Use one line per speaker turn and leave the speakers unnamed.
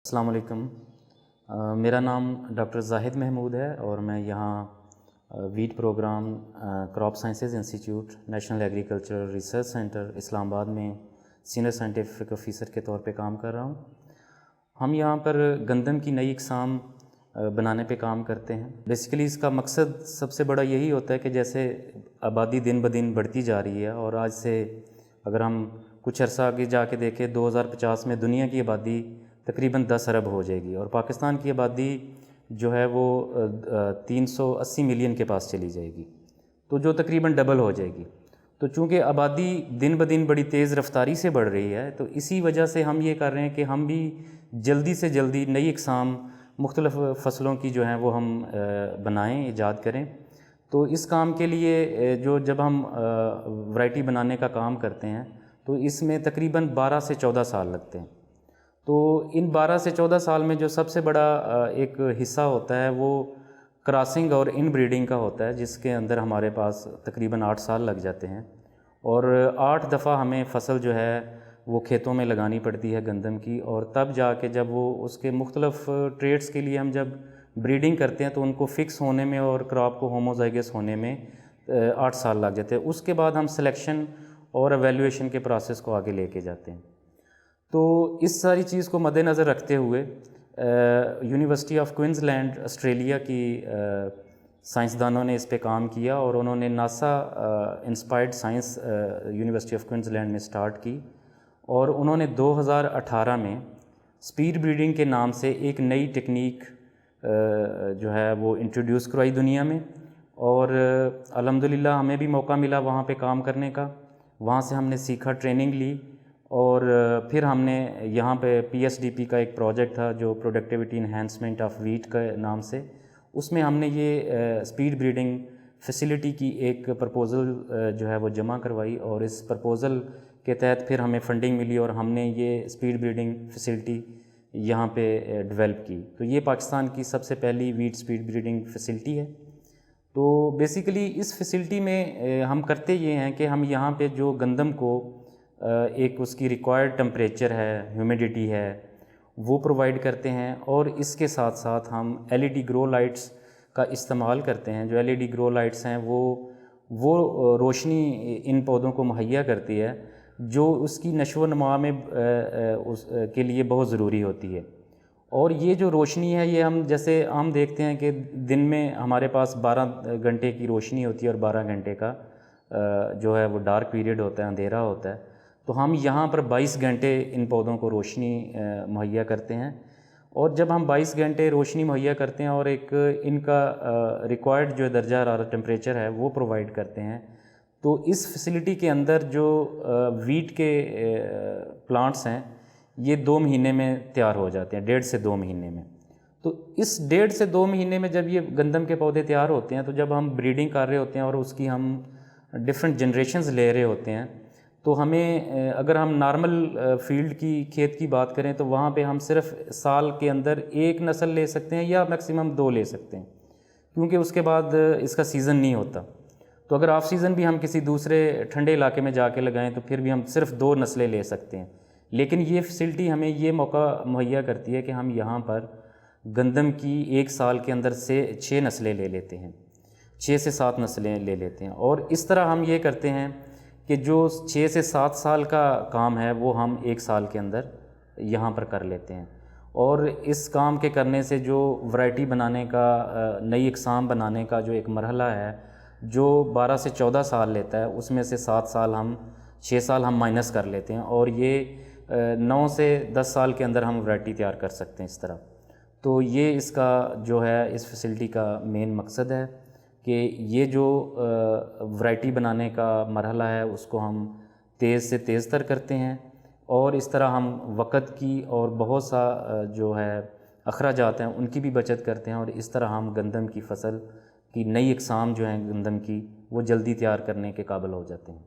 السلام علیکم۔ میرا نام ڈاکٹر زاہد محمود ہے اور میں یہاں wheat program crop sciences institute national agricultural research centre Islamabad میں سینئر سائنٹیفک آفیسر کے طور پہ کام کر رہا ہوں۔ ہم یہاں پر گندم کی نئی اقسام بنانے پہ کام کرتے ہیں۔ بیسیکلی اس کا مقصد سب سے بڑا یہی ہوتا ہے کہ جیسے آبادی دن بدن بڑھتی جا رہی ہے اور آج سے اگر ہم کچھ عرصہ آگے جا کے دیکھیں 2050 میں دنیا کی آبادی تقریباً 10 ارب ہو جائے گی اور پاکستان کی آبادی جو ہے وہ 380 ملین کے پاس چلی جائے گی، تو جو تقریباً ڈبل ہو جائے گی۔ تو چونکہ آبادی دن بدن بڑی تیز رفتاری سے بڑھ رہی ہے تو اسی وجہ سے ہم یہ کر رہے ہیں کہ ہم بھی جلدی سے جلدی نئی اقسام مختلف فصلوں کی جو ہیں وہ ہم بنائیں، ایجاد کریں۔ تو اس کام کے لیے جب ہم ورائٹی بنانے کا کام کرتے ہیں تو اس میں تقریباً 12 سے 14 سال لگتے ہیں۔ تو ان 12 سے 14 سال میں جو سب سے بڑا ایک حصہ ہوتا ہے وہ کراسنگ اور ان بریڈنگ کا ہوتا ہے، جس کے اندر ہمارے پاس تقریباً 8 سال لگ جاتے ہیں اور 8 دفعہ ہمیں فصل جو ہے وہ کھیتوں میں لگانی پڑتی ہے گندم کی، اور تب جا کے جب وہ اس کے مختلف ٹریٹس کے لیے ہم جب بریڈنگ کرتے ہیں تو ان کو فکس ہونے میں اور کراپ کو ہوموزائگس ہونے میں 8 سال لگ جاتے ہیں۔ اس کے بعد ہم سلیکشن اور ایویلیویشن کے پروسیس کو آگے لے کے جاتے ہیں۔ تو اس ساری چیز کو مد نظر رکھتے ہوئے university of Queensland Australia کی سائنسدانوں نے اس پہ کام کیا اور انہوں نے NASA inspired science university of Queensland میں سٹارٹ کی، اور انہوں نے 2018 میں سپیڈ بریڈنگ کے نام سے ایک نئی ٹیکنیک جو ہے وہ انٹروڈیوس کروائی دنیا میں، اور الحمدللہ ہمیں بھی موقع ملا وہاں پہ کام کرنے کا۔ وہاں سے ہم نے سیکھا، ٹریننگ لی، اور پھر ہم نے یہاں پہ PSDP کا ایک پروجیکٹ تھا جو پروڈکٹیوٹی انہینسمنٹ آف ویٹ کے نام سے، اس میں ہم نے یہ سپیڈ بریڈنگ فیسیلٹی کی ایک پرپوزل جو ہے وہ جمع کروائی، اور اس پرپوزل کے تحت پھر ہمیں فنڈنگ ملی اور ہم نے یہ سپیڈ بریڈنگ فیسیلٹی یہاں پہ ڈیولپ کی۔ تو یہ پاکستان کی سب سے پہلی ویٹ سپیڈ بریڈنگ فیسیلٹی ہے۔ تو بیسیکلی اس فیسیلٹی میں ہم کرتے یہ ہیں کہ ہم یہاں پہ جو گندم کو ایک اس کی ریکوائرڈ ٹمپریچر ہے، ہیومیڈیٹی ہے، وہ پرووائڈ کرتے ہیں، اور اس کے ساتھ ساتھ ہم LED گرو لائٹس کا استعمال کرتے ہیں۔ جو LED گرو لائٹس ہیں وہ روشنی ان پودوں کو مہیا کرتی ہے جو اس کی نشو و نما میں کے لیے بہت ضروری ہوتی ہے۔ اور یہ جو روشنی ہے یہ ہم جیسے عام دیکھتے ہیں کہ دن میں ہمارے پاس 12 گھنٹے کی روشنی ہوتی ہے اور 12 گھنٹے کا جو ہے وہ ڈارک پیریڈ ہوتا ہے، اندھیرا ہوتا ہے، تو ہم یہاں پر 22 گھنٹے ان پودوں کو روشنی مہیا کرتے ہیں۔ اور جب ہم 22 گھنٹے روشنی مہیا کرتے ہیں اور ایک ان کا ریکوائرڈ جو درجہ حرارت ٹمپریچر ہے وہ پرووائڈ کرتے ہیں، تو اس فیسیلٹی کے اندر جو ویٹ کے پلانٹس ہیں یہ 2 مہینے میں تیار ہو جاتے ہیں، 1.5 سے 2 مہینے میں۔ تو اس 1.5 سے 2 مہینے میں جب یہ گندم کے پودے تیار ہوتے ہیں تو جب ہم بریڈنگ کر رہے ہوتے ہیں اور اس کی ہم ڈفرینٹ جنریشنز لے رہے ہوتے ہیں، تو ہمیں اگر ہم نارمل فیلڈ کی کھیت کی بات کریں تو وہاں پہ ہم صرف سال کے اندر 1 نسل لے سکتے ہیں یا میکسیمم 2 لے سکتے ہیں، کیونکہ اس کے بعد اس کا سیزن نہیں ہوتا۔ تو اگر آف سیزن بھی ہم کسی دوسرے ٹھنڈے علاقے میں جا کے لگائیں تو پھر بھی ہم صرف 2 نسلیں لے سکتے ہیں، لیکن یہ فیسلٹی ہمیں یہ موقع مہیا کرتی ہے کہ ہم یہاں پر گندم کی 1 سال کے اندر سے 6 نسلیں لے لیتے ہیں، 6 سے 7 نسلیں لے لیتے ہیں، اور اس طرح ہم یہ کرتے ہیں کہ جو 6 سے 7 سال کا کام ہے وہ ہم 1 سال کے اندر یہاں پر کر لیتے ہیں۔ اور اس کام کے کرنے سے جو ورائٹی بنانے کا، نئی اقسام بنانے کا جو ایک مرحلہ ہے جو 12 سے 14 سال لیتا ہے، اس میں سے 7 سال 6 سال ہم مائنس کر لیتے ہیں، اور یہ 9 سے 10 سال کے اندر ہم ورائٹی تیار کر سکتے ہیں اس طرح۔ تو یہ اس کا جو ہے اس فیسلٹی کا مین مقصد ہے کہ یہ جو ورائٹی بنانے کا مرحلہ ہے اس کو ہم تیز سے تیز تر کرتے ہیں، اور اس طرح ہم وقت کی اور بہت سا جو ہے اخراجات ہیں ان کی بھی بچت کرتے ہیں، اور اس طرح ہم گندم کی فصل کی نئی اقسام جو ہیں گندم کی وہ جلدی تیار کرنے کے قابل ہو جاتے ہیں۔